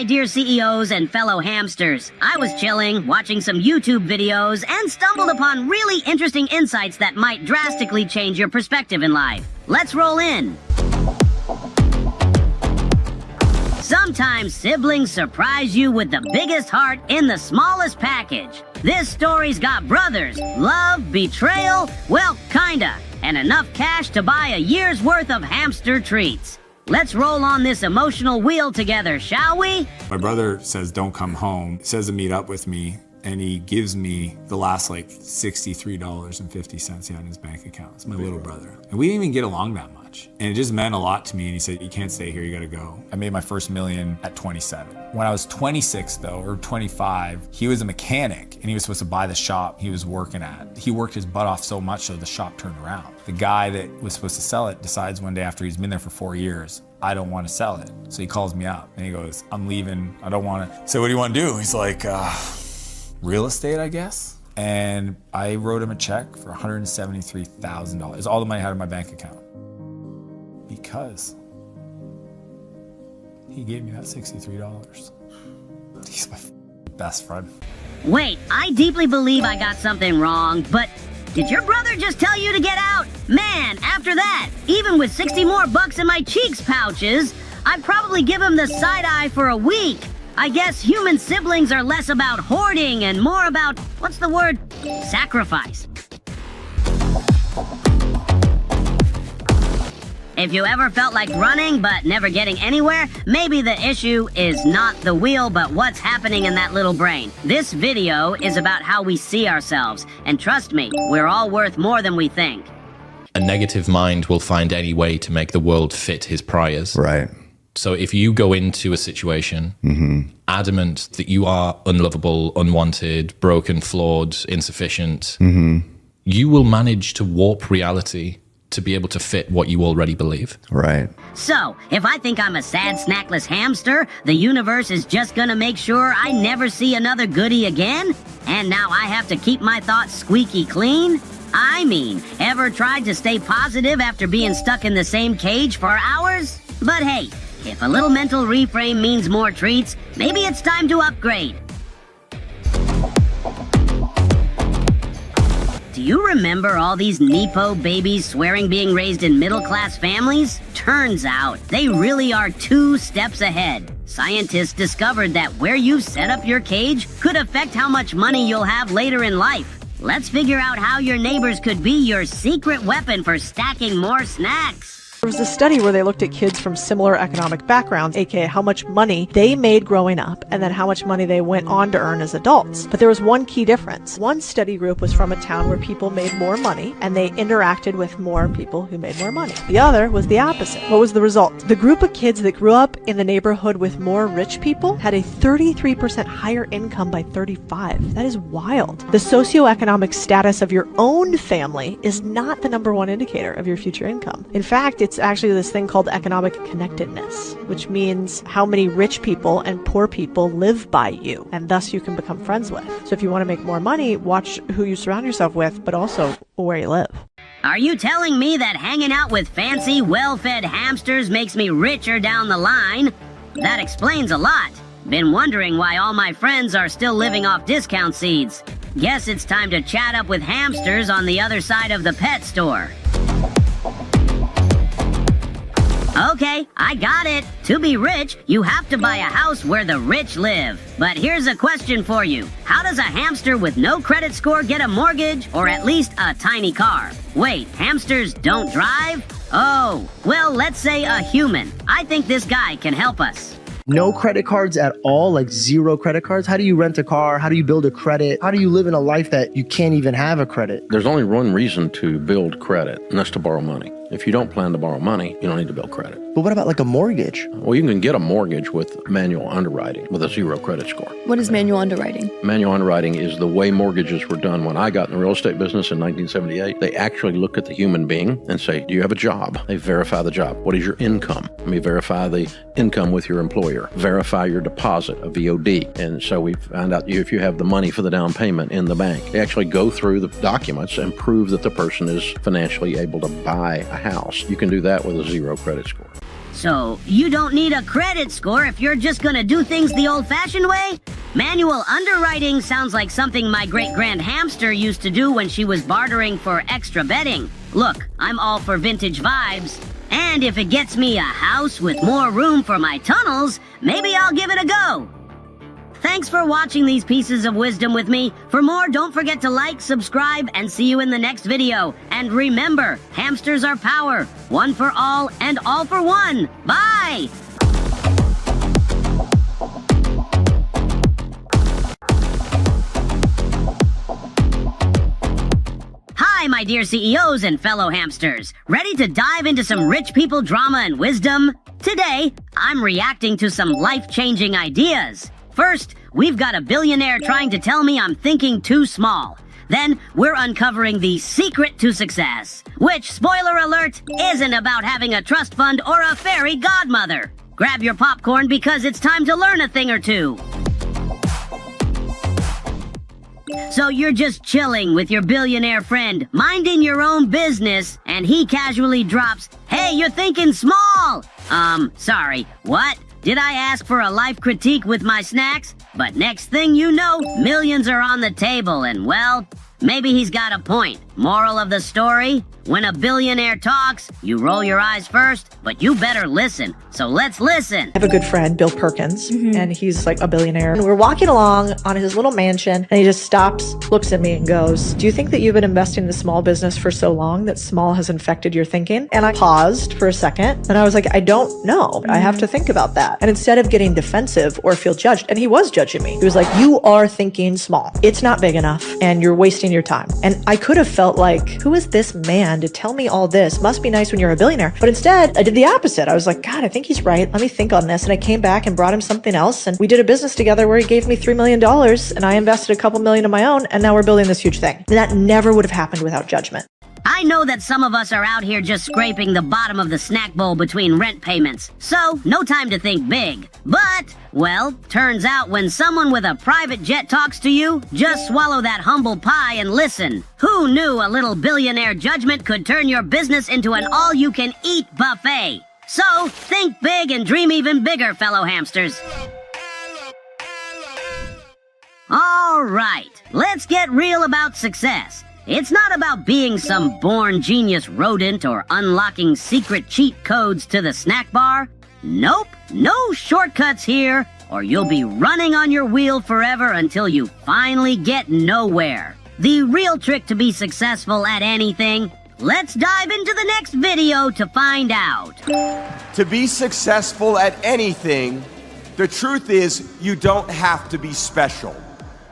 Hi, dear CEOs and fellow hamsters. I was chilling, watching some YouTube videos, and stumbled upon really interesting insights that might drastically change your perspective in life. Let's roll in. Sometimes siblings surprise you with the biggest heart in the smallest package. This story's got brothers, love, betrayal, well, kinda, and enough cash to buy a year's worth of hamster treats. Let's roll on this emotional wheel together, shall we? My brother says don't come home, says to meet up with me, and he gives me the last like $63.50 he had in his bank account. It's my little brother. And we didn't even get along that much. And it just meant a lot to me. And he said, you can't stay here, you gotta go. I made my first million at 27. When I was 26 though, or 25, he was a mechanic and he was supposed to buy the shop he was working at. He worked his butt off so much so the shop turned around. The guy that was supposed to sell it decides one day after he's been there for 4 years, I don't want to sell it. So he calls me up and he goes, I'm leaving, I don't want to. So what do you want to do? He's like, real estate, I guess. And I wrote him a check for $173,000. It's all the money I had in my bank account. Because he gave me that $63. He's my best friend. Wait, I deeply believe I got something wrong, but did your brother just tell you to get out? Man, after that, even with 60 more bucks in my cheeks pouches, I'd probably give him the side eye for a week. I guess human siblings are less about hoarding and more about, what's the word? Sacrifice. If you ever felt like running but never getting anywhere, maybe the issue is not the wheel but what's happening in that little brain. This video is about how we see ourselves, and trust me, we're all worth more than we think. A negative mind will find any way to make the world fit his priors. Right. So if you go into a situation adamant that you are unlovable, unwanted, broken, flawed, insufficient, you will manage to warp reality to be able to fit what you already believe. Right. So, if I think I'm a sad, snackless hamster, the universe is just gonna make sure I never see another goodie again? And now I have to keep my thoughts squeaky clean? I mean, ever tried to stay positive after being stuck in the same cage for hours? But hey, if a little mental reframe means more treats, maybe it's time to upgrade. Do you remember all these Nepo babies swearing being raised in middle-class families? Turns out, they really are 2 steps ahead. Scientists discovered that where you've set up your cage could affect how much money you'll have later in life. Let's figure out how your neighbors could be your secret weapon for stacking more snacks. There was a study where they looked at kids from similar economic backgrounds, aka how much money they made growing up and then how much money they went on to earn as adults. But there was one key difference. One study group was from a town where people made more money and they interacted with more people who made more money. The other was the opposite. What was the result? The group of kids that grew up in the neighborhood with more rich people had a 33% higher income by 35. That is wild. The socioeconomic status of your own family is not the #1 indicator of your future income. In fact, it's actually this thing called economic connectedness, which means how many rich people and poor people live by you, and thus you can become friends with. So if you want to make more money, watch who you surround yourself with, but also where you live. Are you telling me that hanging out with fancy, well-fed hamsters makes me richer down the line? That explains a lot. Been wondering why all my friends are still living off discount seeds. Guess it's time to chat up with hamsters on the other side of the pet store. Okay, I got it. To be rich, you have to buy a house where the rich live. But here's a question for you. How does a hamster with no credit score get a mortgage or at least a tiny car? Wait, hamsters don't drive? Oh, well, let's say a human. I think this guy can help us. No credit cards at all, like 0 credit cards? How do you rent a car? How do you build a credit? How do you live in a life that you can't even have a credit? There's only one reason to build credit, and that's to borrow money. If you don't plan to borrow money, you don't need to build credit. But what about like a mortgage? Well, you can get a mortgage with manual underwriting with a 0 credit score. What is manual underwriting? Manual underwriting is the way mortgages were done when I got in the real estate business in 1978. They actually look at the human being and say, do you have a job? They verify the job. What is your income? Let me verify the income with your employer. Verify your deposit, a VOD. And so we found out if you have the money for the down payment in the bank. They actually go through the documents and prove that the person is financially able to buy a house. You can do that with a 0 credit score. So, you don't need a credit score if you're just gonna do things the old-fashioned way? Manual underwriting sounds like something my great-grand hamster used to do when she was bartering for extra bedding. Look, I'm all for vintage vibes. And if it gets me a house with more room for my tunnels, maybe I'll give it a go. Thanks for watching these pieces of wisdom with me. For more, don't forget to like, subscribe, and see you in the next video. And remember, hamsters are power. One for all and all for one. Bye! Hi, my dear CEOs and fellow hamsters. Ready to dive into some rich people drama and wisdom? Today, I'm reacting to some life-changing ideas. First, we've got a billionaire trying to tell me I'm thinking too small. Then, we're uncovering the secret to success, which, spoiler alert, isn't about having a trust fund or a fairy godmother. Grab your popcorn because it's time to learn a thing or two. So you're just chilling with your billionaire friend, minding your own business, and he casually drops, "Hey, you're thinking small!" Sorry, what? Did I ask for a life critique with my snacks? But next thing you know, millions are on the table, and well, maybe he's got a point. Moral of the story? When a billionaire talks, you roll your eyes first, but you better listen. So let's listen. I have a good friend, Bill Perkins, and he's like a billionaire. And we're walking along on his little mansion, and he just stops, looks at me, and goes, "Do you think that you've been investing in small business for so long that small has infected your thinking?" And I paused for a second, and I was like, I don't know. I have to think about that. And instead of getting defensive or feel judged, and he was judging me, he was like, "You are thinking small. It's not big enough, and you're wasting your time." And I could have felt like, who is this man to tell me all this? Must be nice when you're a billionaire. But instead, I did the opposite. I was like, God, I think he's right. Let me think on this. And I came back and brought him something else. And we did a business together where he gave me $3 million and I invested a couple million of my own. And now we're building this huge thing. And that never would have happened without judgment. I know that some of us are out here just scraping the bottom of the snack bowl between rent payments, so no time to think big. But, well, turns out when someone with a private jet talks to you, just swallow that humble pie and listen. Who knew a little billionaire judgment could turn your business into an all-you-can-eat buffet? So, think big and dream even bigger, fellow hamsters. All right, let's get real about success. It's not about being some born genius rodent or unlocking secret cheat codes to the snack bar. Nope, no shortcuts here, or you'll be running on your wheel forever until you finally get nowhere. The real trick to be successful at anything? Let's dive into the next video to find out. To be successful at anything, the truth is you don't have to be special.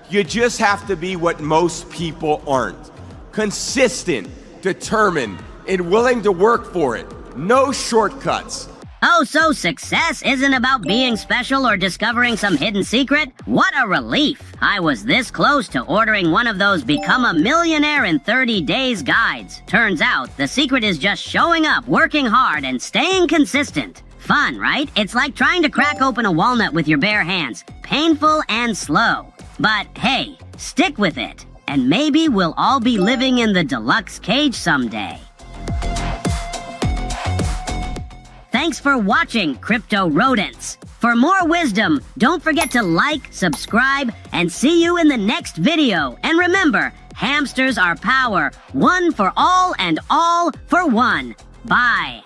You just have to be what most people aren't. Consistent, determined, and willing to work for it. No shortcuts. Oh, so success isn't about being special or discovering some hidden secret? What a relief. I was this close to ordering one of those Become a Millionaire in 30 Days guides. Turns out, the secret is just showing up, working hard, and staying consistent. Fun, right? It's like trying to crack open a walnut with your bare hands. Painful and slow. But hey, stick with it. And maybe we'll all be living in the deluxe cage someday. Thanks for watching, Crypto Rodents. For more wisdom, don't forget to like, subscribe, and see you in the next video. And remember, hamsters are power, one for all and all for one. Bye.